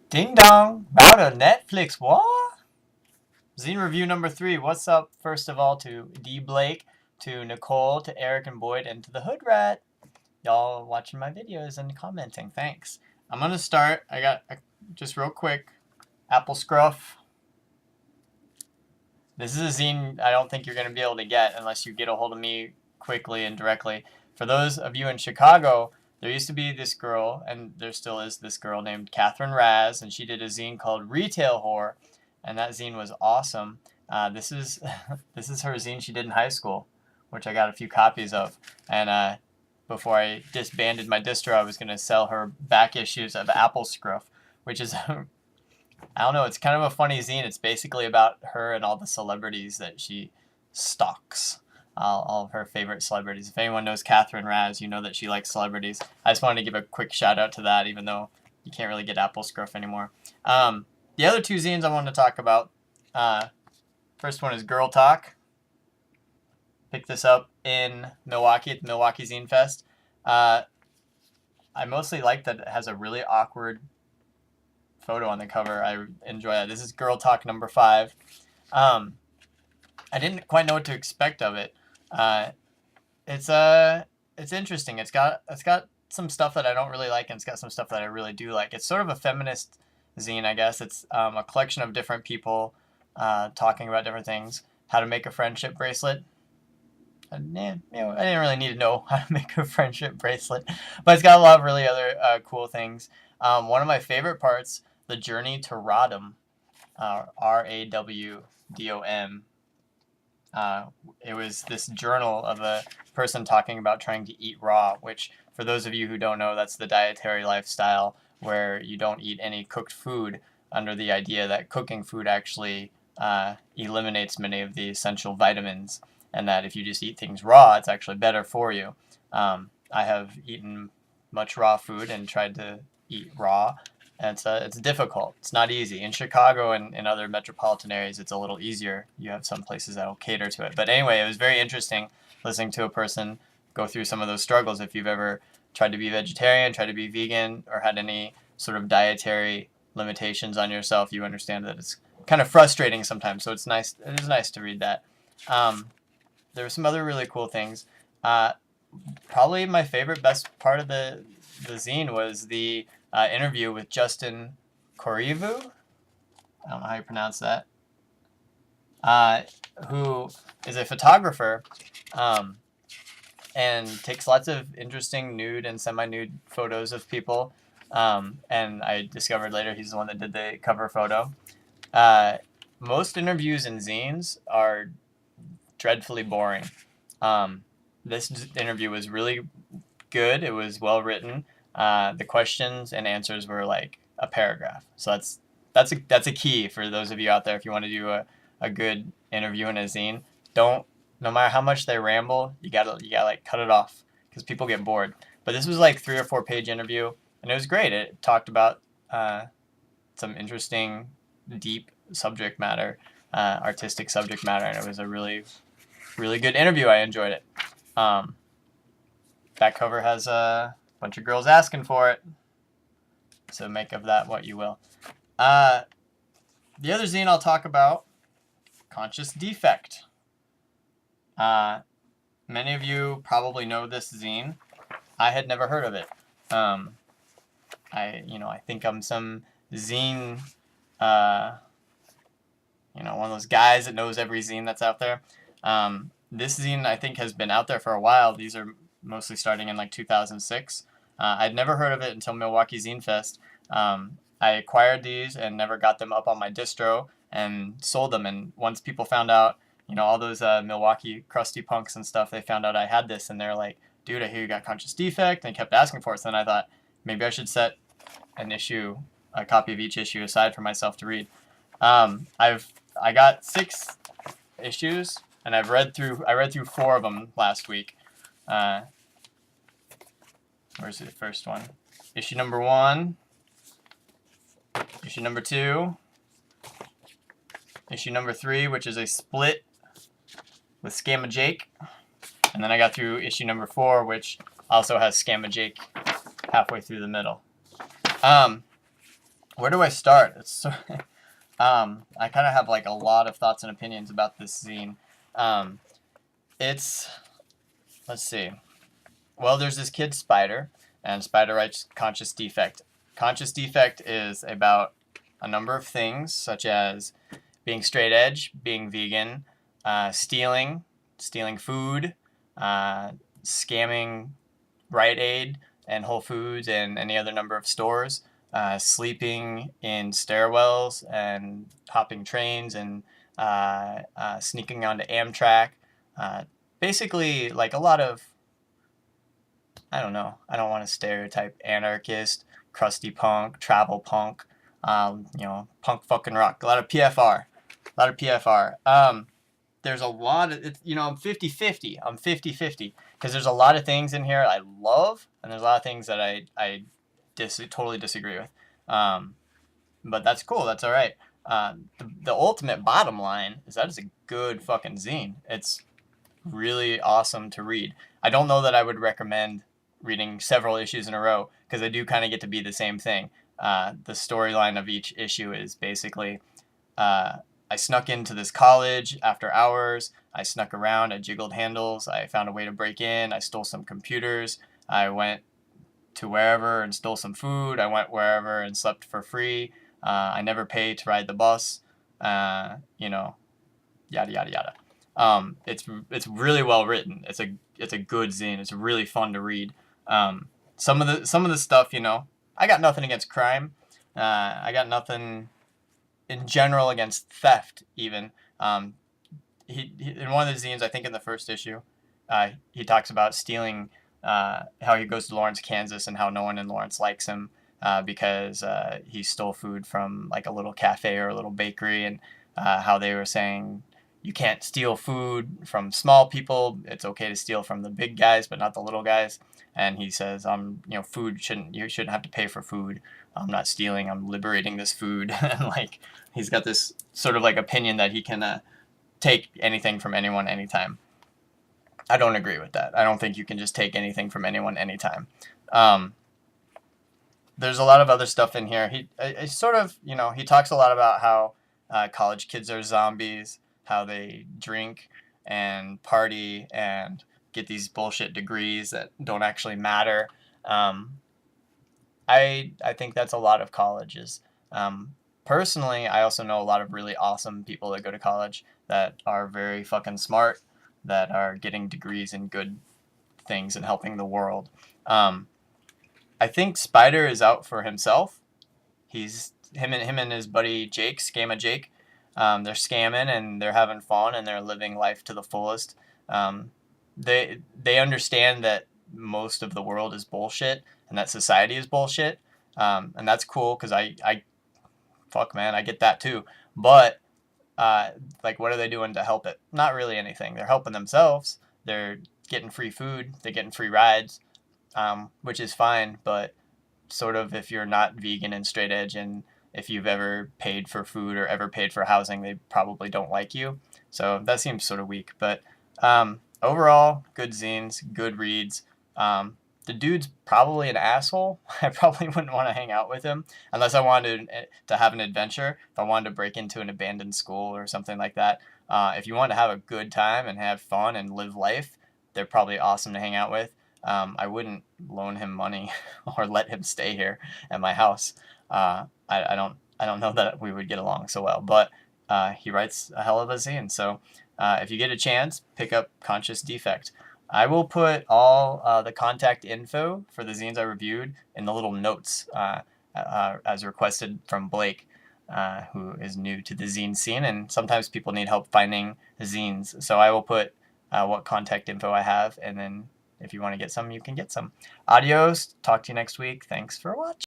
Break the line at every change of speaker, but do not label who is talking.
Ding dong, about a Netflix. What? Zine review number 3. What's up, first of all, to D. Blake, to Nicole, to Eric and Boyd, and to the Hood Rat. Y'all watching my videos and commenting. Thanks. I'm going to start. I got, just real quick, Apple Scruff. This is a zine I don't think you're going to be able to get unless you get a hold of me quickly and directly. For those of you in Chicago, there used to be this girl, and there still is this girl named Catherine Raz, and she did a zine called Retail Whore, and that zine was awesome. This is this is her zine she did in high school, which I got a few copies of. And before I disbanded my distro, I was going to sell her back issues of Apple Scruff, which is I don't know, it's kind of a funny zine. It's basically about her and all the celebrities that she stalks. All of her favorite celebrities. If anyone knows Catherine Raz, you know that she likes celebrities. I just wanted to give a quick shout out to that, even though you can't really get Apple Scruff anymore. The other two zines I wanted to talk about. First one is Girl Talk. Picked this up in Milwaukee at the Milwaukee Zine Fest. I mostly like that it has a really awkward photo on the cover. I enjoy that. This is Girl Talk number 5. I didn't quite know what to expect of it. It's interesting. It's got some stuff that I don't really like, and it's got some stuff that I really do like. It's sort of a feminist zine, I guess. It's a collection of different people talking about different things. How to make a friendship bracelet. I didn't really need to know how to make a friendship bracelet, but it's got a lot of really other cool things. One of my favorite parts, the journey to Rodham, Rawdom. It was this journal of a person talking about trying to eat raw, which, for those of you who don't know, that's the dietary lifestyle where you don't eat any cooked food, under the idea that cooking food actually eliminates many of the essential vitamins, and that if you just eat things raw, it's actually better for you. I have eaten much raw food and tried to eat raw, and it's difficult. It's not easy. In Chicago and in other metropolitan areas, it's a little easier. You have some places that will cater to it. But anyway, it was very interesting listening to a person go through some of those struggles. If you've ever tried to be vegetarian, tried to be vegan, or had any sort of dietary limitations on yourself, you understand that it's kind of frustrating sometimes. So it's nice. It is nice to read that. There were some other really cool things. Probably my favorite, best part of the zine was the interview with Justin Korivu. I don't know how you pronounce that. Who is a photographer and takes lots of interesting nude and semi-nude photos of people. And I discovered later he's the one that did the cover photo. Most interviews in zines are dreadfully boring. This interview was really good. It was well written. The questions and answers were like a paragraph. So that's a key for those of you out there. If you want to do a good interview in a zine, no matter how much they ramble, you gotta like cut it off, because people get bored. But this was like 3 or 4 page interview, and it was great. It talked about some interesting, deep subject matter, artistic subject matter, and it was a really, really good interview. I enjoyed it. Back cover has a bunch of girls asking for it, so make of that what you will. The other zine I'll talk about, Conscious Defect. Many of you probably know this zine. I had never heard of it. I think I'm some zine, one of those guys that knows every zine that's out there. This zine, I think, has been out there for a while. These are mostly starting in like 2006. I'd never heard of it until Milwaukee Zine Fest. I acquired these and never got them up on my distro and sold them. And once people found out, all those Milwaukee crusty punks and stuff, they found out I had this, and they're like, dude, I hear you got Conscious Defect, and they kept asking for it. So then I thought, maybe I should set a copy of each issue aside for myself to read. I got 6 issues, and I read through 4 of them last week. Where's the first one? Issue number 1, issue number 2, issue number 3, which is a split with Scamma Jake, and then I got through issue number 4, which also has Scamma Jake halfway through the middle. Where do I start? I kind of have like a lot of thoughts and opinions about this zine. Um, it's let's see. Well, there's this kid Spider, and Spider writes Conscious Defect. Conscious Defect is about a number of things, such as being straight edge, being vegan, stealing food, uh, scamming Rite Aid and Whole Foods and any other number of stores, sleeping in stairwells and hopping trains and sneaking onto Amtrak. Uh, Basically, like a lot of, I don't know, I don't want to stereotype anarchist, crusty punk, travel punk, punk fucking rock. A lot of PFR. A lot of PFR. There's a lot of, I'm 50-50. I'm 50-50 because there's a lot of things in here I love, and there's a lot of things that I totally disagree with. But that's cool. That's all right. The ultimate bottom line is that it's a good fucking zine. It's really awesome to read. I don't know that I would recommend reading several issues in a row because they do kind of get to be the same thing. The storyline of each issue is basically I snuck into this college after hours. I snuck around. I jiggled handles. I found a way to break in. I stole some computers. I went to wherever and stole some food. I went wherever and slept for free. I never paid to ride the bus. Yada yada yada. It's really well written. It's a good zine. It's really fun to read. Some of the stuff, I got nothing against crime. I got nothing in general against theft even. He in one of the zines, I think in the first issue, he talks about stealing, how he goes to Lawrence, Kansas, and how no one in Lawrence likes him because he stole food from like a little cafe or a little bakery, and how they were saying you can't steal food from small people. It's okay to steal from the big guys, but not the little guys. And he says, you shouldn't have to pay for food. I'm not stealing. I'm liberating this food. And like, he's got this sort of like opinion that he can take anything from anyone anytime. I don't agree with that. I don't think you can just take anything from anyone anytime. There's a lot of other stuff in here. He sort of, he talks a lot about how college kids are zombies, how they drink and party and get these bullshit degrees that don't actually matter. I think that's a lot of colleges. Personally, I also know a lot of really awesome people that go to college that are very fucking smart, that are getting degrees in good things and helping the world. I think Spider is out for himself. He's him and his buddy Jake, Scamma Jake. They're scamming and they're having fun and they're living life to the fullest. They understand that most of the world is bullshit and that society is bullshit, and that's cool because I fuck man, I get that too. But like, what are they doing to help it? Not really anything. They're helping themselves. They're getting free food. They're getting free rides, which is fine. But sort of, if you're not vegan and straight edge, and if you've ever paid for food or ever paid for housing, they probably don't like you. So that seems sort of weak. But overall, good zines, good reads. The dude's probably an asshole. I probably wouldn't want to hang out with him unless I wanted to have an adventure. If I wanted to break into an abandoned school or something like that. If you want to have a good time and have fun and live life, they're probably awesome to hang out with. I wouldn't loan him money or let him stay here at my house. I don't know that we would get along so well, but he writes a hell of a zine. So if you get a chance, pick up Conscious Defect. I will put all the contact info for the zines I reviewed in the little notes as requested from Blake, who is new to the zine scene, and sometimes people need help finding zines. So I will put what contact info I have, and then if you want to get some, you can get some. Adios. Talk to you next week. Thanks for watching.